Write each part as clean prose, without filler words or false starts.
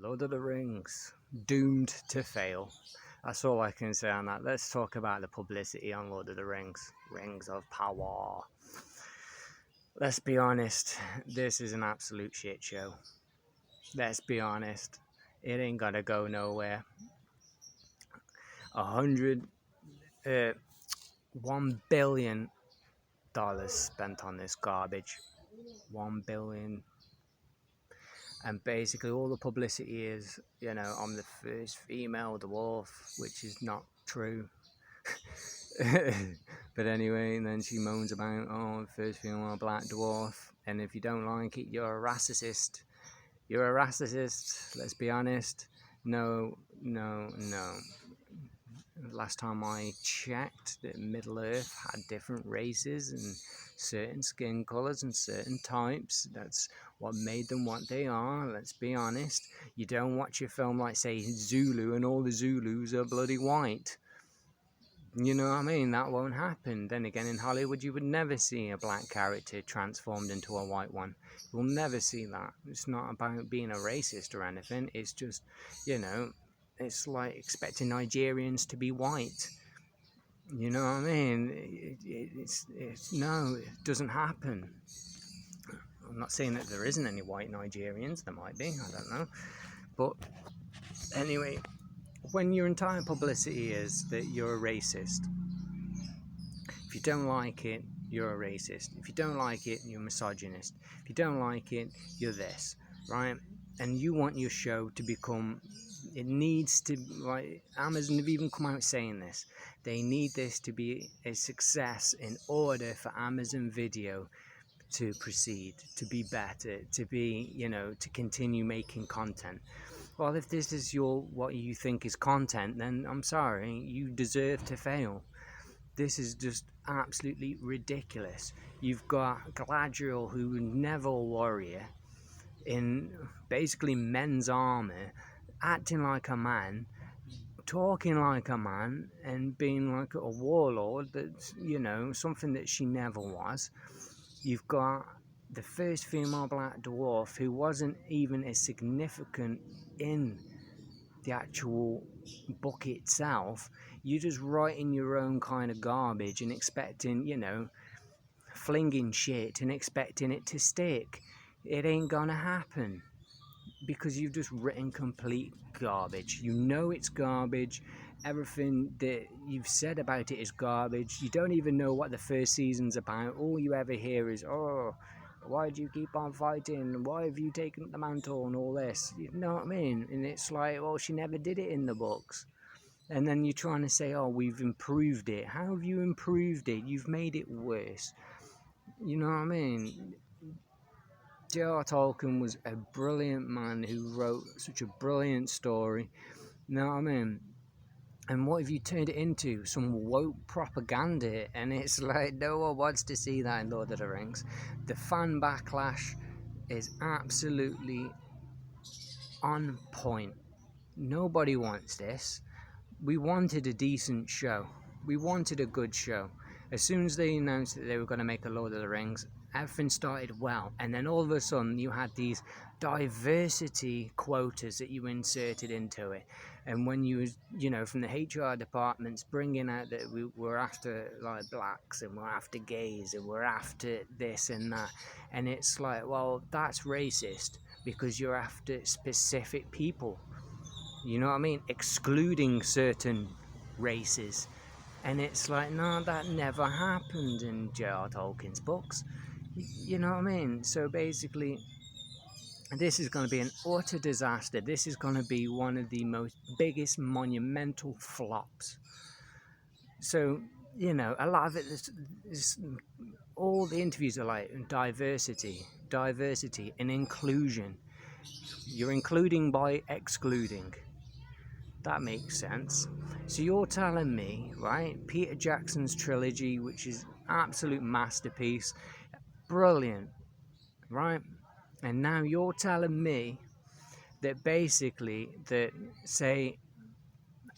Lord of the Rings, doomed to fail. That's all I can say on that. Let's talk about the publicity on Lord of the Rings. Rings of Power. Let's be honest, this is an absolute shit show. Let's be honest, it ain't gonna go nowhere. $1 billion spent on this garbage. $1 billion. And basically all the publicity is, I'm the first female dwarf, which is not true. But anyway, and then she moans about, first female black dwarf, and if you don't like it, you're a racist. You're a racist, let's be honest. No. Last time I checked, that Middle Earth had different races and certain skin colours and certain types. That's what made them what they are, let's be honest. You don't watch a film like, say, Zulu, and all the Zulus are bloody white. You know what I mean? That won't happen. Then again, in Hollywood, you would never see a black character transformed into a white one. You'll never see that. It's not about being a racist or anything. It's just, it's like expecting Nigerians to be white. You know what I mean? No, it doesn't happen. I'm not saying that there isn't any white Nigerians. There might be. I don't know. But anyway, when your entire publicity is that you're a racist, if you don't like it, you're a racist. If you don't like it, you're a misogynist. If you don't like it, you're this, right? And you want your show to become, it needs to, like, Amazon have even come out saying this. They need this to be a success in order for Amazon Video to proceed, to be better, to be, to continue making content. Well, if this is what you think is content, then I'm sorry, you deserve to fail. This is just absolutely ridiculous. You've got Galadriel, who Neville warrior, in basically men's armor, acting like a man, talking like a man, and being like a warlord. That's, something that she never was. You've got the first female black dwarf, who wasn't even as significant in the actual book itself. You're just writing your own kind of garbage and expecting, flinging shit and expecting it to stick. It ain't gonna happen, because you've just written complete garbage. You know it's garbage. Everything that you've said about it is garbage. You don't even know what the first season's about. All you ever hear is, why do you keep on fighting? Why have you taken the mantle and all this? You know what I mean? And it's like, well, she never did it in the books. And then you're trying to say, we've improved it. How have you improved it? You've made it worse. You know what I mean? J.R. Tolkien was a brilliant man who wrote such a brilliant story. You know what I mean? And what have you turned it into? Some woke propaganda. And it's like, no one wants to see that in Lord of the Rings. The fan backlash is absolutely on point. Nobody wants this. We wanted a decent show. We wanted a good show. As soon as they announced that they were going to make a Lord of the Rings, everything started well. And then all of a sudden you had these diversity quotas that you inserted into it. And when you, from the HR departments bringing out that we're after like blacks and we're after gays and we're after this and that. And it's like, well, that's racist, because you're after specific people. You know what I mean? Excluding certain races. And it's like, no, that never happened in J.R. Tolkien's books. You know what I mean? So basically, this is going to be an utter disaster. This is going to be one of the biggest monumental flops. So, a lot of it is all the interviews are like diversity and inclusion. You're including by excluding. That makes sense. So you're telling me, right, Peter Jackson's trilogy, which is absolute masterpiece, brilliant, right? And now you're telling me that basically that, say,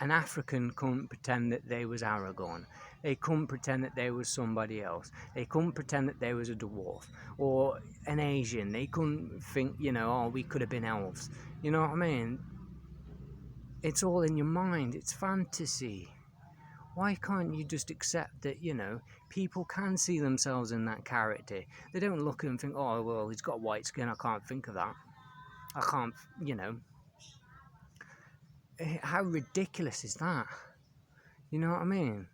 an African couldn't pretend that they was Aragorn. They couldn't pretend that they was somebody else. They couldn't pretend that they was a dwarf or an Asian. They couldn't think, oh, we could have been elves. You know what I mean? It's all in your mind. It's fantasy. Why can't you just accept that, people can see themselves in that character? They don't look at him and think, oh, well, he's got white skin, I can't think of that. I can't, How ridiculous is that? You know what I mean?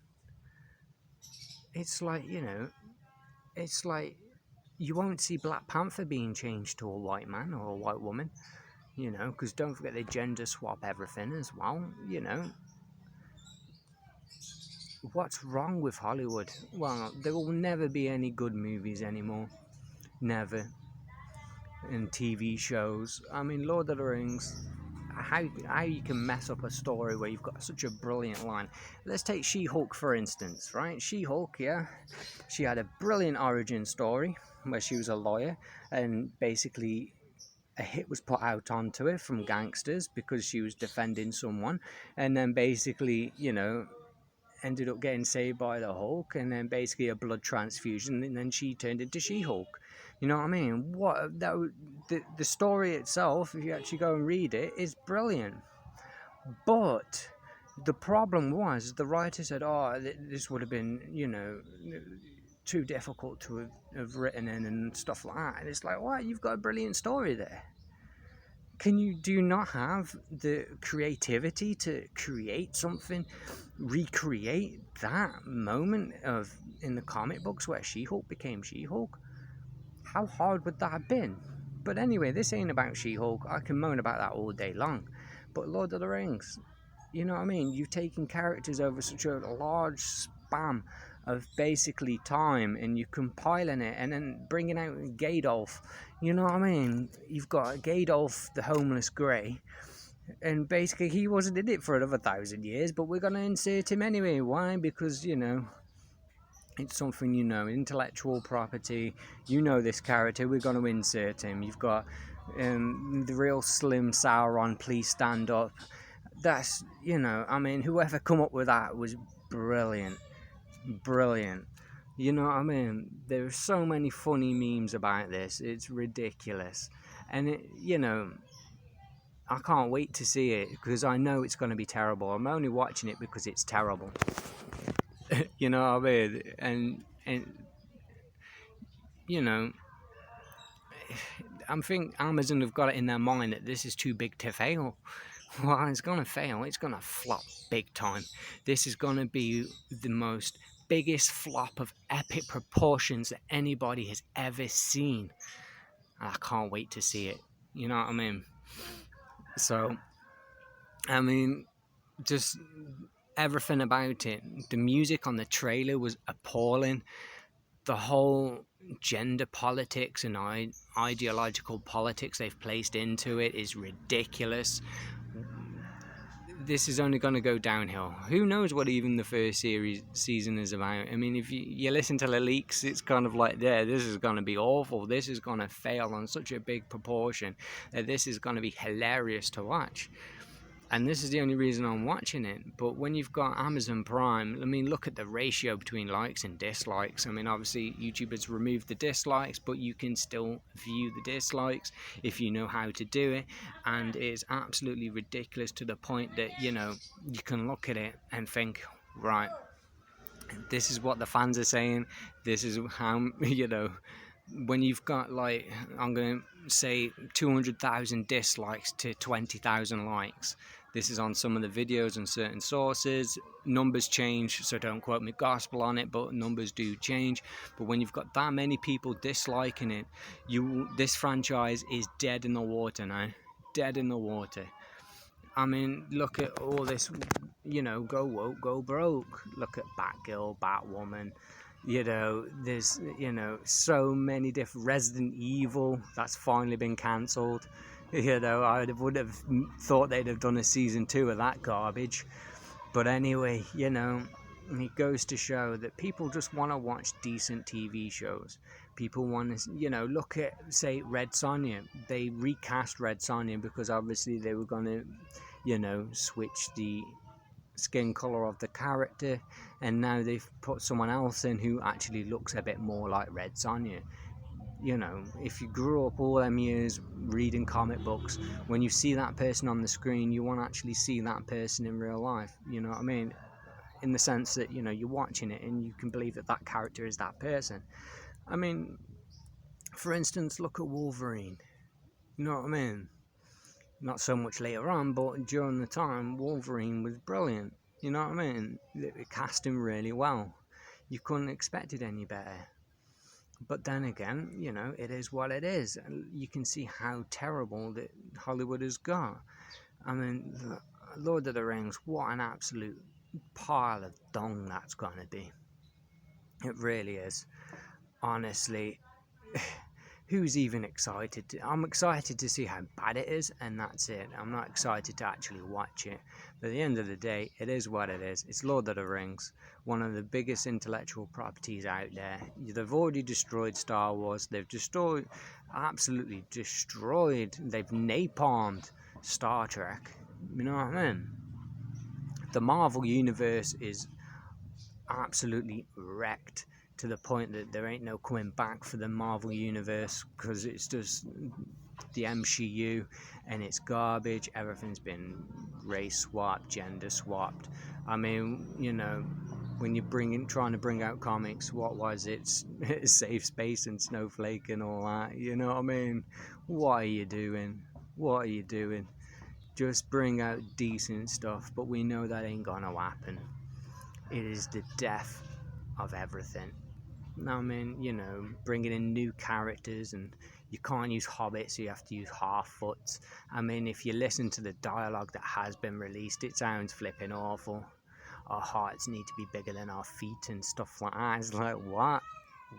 It's like, it's like you won't see Black Panther being changed to a white man or a white woman, because don't forget they gender swap everything as well, What's wrong with Hollywood? Well, there will never be any good movies anymore. Never. And TV shows. I mean, Lord of the Rings, how you can mess up a story where you've got such a brilliant line. Let's take She-Hulk, for instance, right? She-Hulk, yeah. She had a brilliant origin story where she was a lawyer and basically a hit was put out onto her from gangsters because she was defending someone, and then basically, ended up getting saved by the Hulk, and then basically a blood transfusion, and then she turned into She-Hulk. You know what I mean? The story itself, if you actually go and read it, is brilliant. But the problem was the writer said, "Oh, this would have been, too difficult to have written in and stuff like that." And it's like, what? You've got a brilliant story there. Do you not have the creativity to create something, recreate that moment in the comic books where She-Hulk became She-Hulk? How hard would that have been? But anyway, this ain't about She-Hulk. I can moan about that all day long. But Lord of the Rings, you know what I mean? You've taken characters over such a large span of basically time, and you're compiling it and then bringing out Gandalf. You know what I mean? You've got Gandalf, the homeless grey, and basically he wasn't in it for another 1,000 years, but we're going to insert him anyway. Why? Because, it's something, intellectual property. This character, we're going to insert him. You've got the real slim Sauron, please stand up. That's, whoever come up with that was brilliant. You know what I mean? There's so many funny memes about this. It's ridiculous. And, I can't wait to see it because I know it's going to be terrible. I'm only watching it because it's terrible. You know what I mean? And I think Amazon have got it in their mind that this is too big to fail. Well, it's going to fail. It's going to flop big time. This is going to be the biggest flop of epic proportions that anybody has ever seen. I can't wait to see it. You know what I mean? So, just everything about it. The music on the trailer was appalling. The whole gender politics and ideological politics they've placed into it is ridiculous. This is only going to go downhill. Who knows what even the first season is about? I mean, if you listen to the leaks, it's kind of like, this is going to be awful. This is going to fail on such a big proportion that this is going to be hilarious to watch. And this is the only reason I'm watching it. But when you've got Amazon Prime, look at the ratio between likes and dislikes. Obviously, YouTube has removed the dislikes, but you can still view the dislikes if you know how to do it. And it's absolutely ridiculous to the point that, you can look at it and think, right, this is what the fans are saying. This is how, when you've got, I'm going to say 200,000 dislikes to 20,000 likes. This is on some of the videos and certain sources. Numbers change, so don't quote me gospel on it, but numbers do change. But when you've got that many people disliking it, this franchise is dead in the water now. Dead in the water. Look at all this, go woke, go broke. Look at Batgirl, Batwoman. There's, so many different... Resident Evil, that's finally been cancelled. I would have thought they'd have done a season 2 of that garbage. But anyway, it goes to show that people just want to watch decent TV shows. People want to, look at, say, Red Sonja. They recast Red Sonja because obviously they were going to, switch the skin color of the character, and now they've put someone else in who actually looks a bit more like Red Sonia. You know, if you grew up all them years reading comic books, when you see that person on the screen, you want to actually see that person in real life. You know what I mean? In the sense that, you know, you're watching it and you can believe that that character is that person. I mean, for instance, look at Wolverine. You know what I mean? Not so much later on, but during the time, Wolverine was brilliant. You know what I mean? It cast him really well. You couldn't expect it any better. But then again, you know, it is what it is. You can see how terrible that Hollywood has got. I mean, Lord of the Rings, what an absolute pile of dung that's going to be. It really is. Honestly, who's even excited? I'm excited to see how bad it is, and that's it. I'm not excited to actually watch it. But at the end of the day, it is what it is. It's Lord of the Rings, one of the biggest intellectual properties out there. They've already destroyed Star Wars. They've absolutely destroyed. They've napalmed Star Trek. You know what I mean? The Marvel Universe is absolutely wrecked, to the point that there ain't no coming back for the Marvel Universe, because it's just the MCU and it's garbage. Everything's been race swapped, gender swapped. I mean, you know, when you're trying to bring out comics, what was it? Safe Space and Snowflake and all that. You know what I mean? What are you doing? What are you doing? Just bring out decent stuff, but we know that ain't gonna happen. It is the death of everything. I mean, you know, bringing in new characters, and you can't use hobbits, so you have to use half-foots. I mean, if you listen to the dialogue that has been released, it sounds flipping awful. Our hearts need to be bigger than our feet and stuff like that. It's like, what?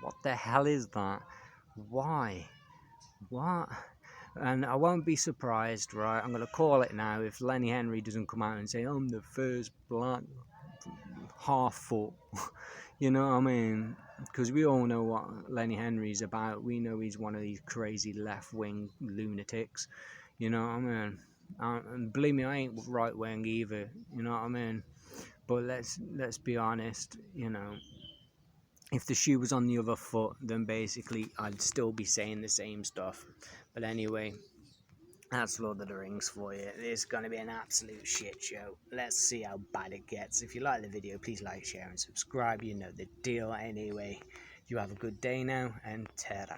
What the hell is that? Why? What? And I won't be surprised, right? I'm going to call it now, if Lenny Henry doesn't come out and say, I'm the first black half-foot. You know what I mean? Because we all know what Lenny Henry's about. We know he's one of these crazy left-wing lunatics. You know what I mean? And believe me, I ain't right-wing either. You know what I mean? But let's be honest. You know, if the shoe was on the other foot, then basically I'd still be saying the same stuff. But anyway, that's Lord of the Rings for you. It's going to be an absolute shit show. Let's see how bad it gets. If you like the video, please like, share and subscribe. You know the deal. Anyway, you have a good day now, and ta-ra.